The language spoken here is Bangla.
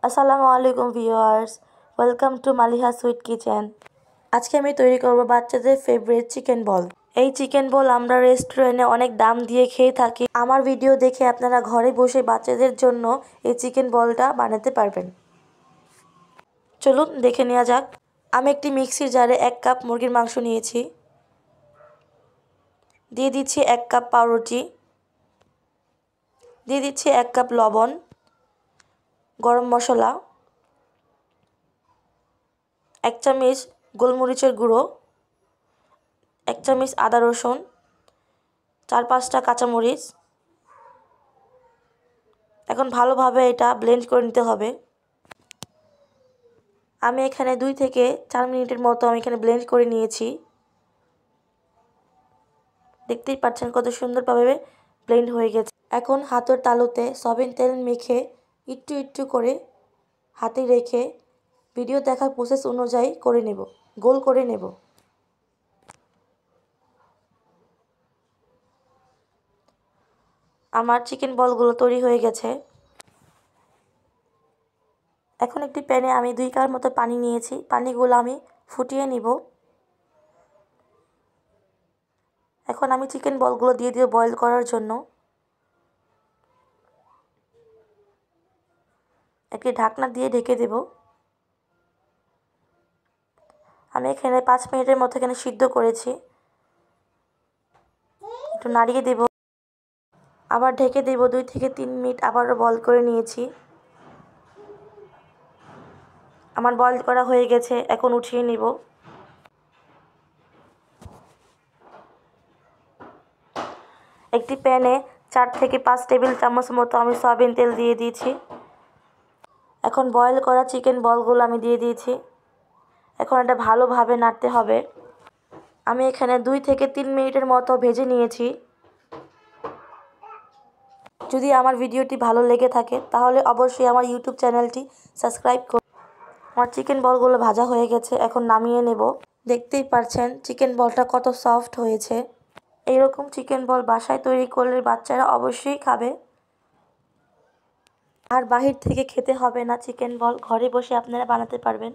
আসসালামু আলাইকুম viewers, welcome to Maliha sweet kitchen. আজকে আমি তৈরি করব বাচ্চাদের ফেভারিট চিকেন বল। এই চিকেন বল আমরা রেস্টুরেন্টে অনেক দাম দিয়ে খেয়ে থাকি। আমার ভিডিও দেখে আপনারা ঘরে বসে বাচ্চাদের জন্য এই চিকেন বলটা বানাতে পারবেন। চলুন দেখে নেওয়া যাক। আমি একটি মিক্সির জারে 1 কাপ মুরগির মাংস নিয়েছি। দিয়ে দিচ্ছি 1 কাপ পাউরুটি, দিয়ে দিচ্ছি 1 কাপ লবণ, গরম মশলা, 1 চামচ গোলমরিচের গুঁড়ো, 1 চামচ আদা রসুন, 4-5টা কাঁচামরিচ। এখন ভালোভাবে এটা ব্লেন্ড করে নিতে হবে। আমি এখানে 2 থেকে 4 মিনিটের মতো আমি এখানে ব্লেন্ড করে নিয়েছি। দেখতেই পাচ্ছেন কত সুন্দরভাবে ব্লেন্ড হয়ে গেছে। এখন হাতের তালুতে সয়াবিন তেল মেখে একটু একটু করে হাতে রেখে ভিডিও দেখার প্রসেস অনুযায়ী করে নেব, গোল করে নেব। আমার চিকেন বলগুলো তৈরি হয়ে গেছে। এখন একটি প্যানে আমি 2 কাপ মতো পানি নিয়েছি। পানিগুলো আমি ফুটিয়ে নিব। এখন আমি চিকেন বলগুলো দিয়ে দিব বয়েল করার জন্য। একটি ঢাকনা দিয়ে ঢেকে দেব। আমি এখানে 5 মিনিটের মতো এখানে সিদ্ধ করেছি। একটু নাড়িয়ে দেব, আবার ঢেকে দেব। 2 থেকে 3 মিনিট আবারও বয়েল করে নিয়েছি। আমার বয়েল করা হয়ে গেছে, এখন উঠিয়ে নিব। একটি প্যানে 4 থেকে 5 টেবিল চামচ মতো আমি সয়াবিন তেল দিয়ে দিয়েছি। এখন বয়েল করা চিকেন বলগুলো আমি দিয়ে দিয়েছি। এখন এটা ভালোভাবে নাড়তে হবে। আমি এখানে 2 থেকে 3 মিনিটের মতো ভেজে নিয়েছি। যদি আমার ভিডিওটি ভালো লেগে থাকে তাহলে অবশ্যই আমার ইউটিউব চ্যানেলটি সাবস্ক্রাইব করুন। আমার চিকেন বলগুলো ভাজা হয়ে গেছে, এখন নামিয়ে নেব। দেখতেই পাচ্ছেন চিকেন বলটা কত সফট হয়েছে। এইরকম চিকেন বল বাসায় তৈরি করলে বাচ্চারা অবশ্যই খাবে। আর বাহির থেকে খেতে হবে না, চিকেন বল ঘরে বসে আপনারা বানাতে পারবেন।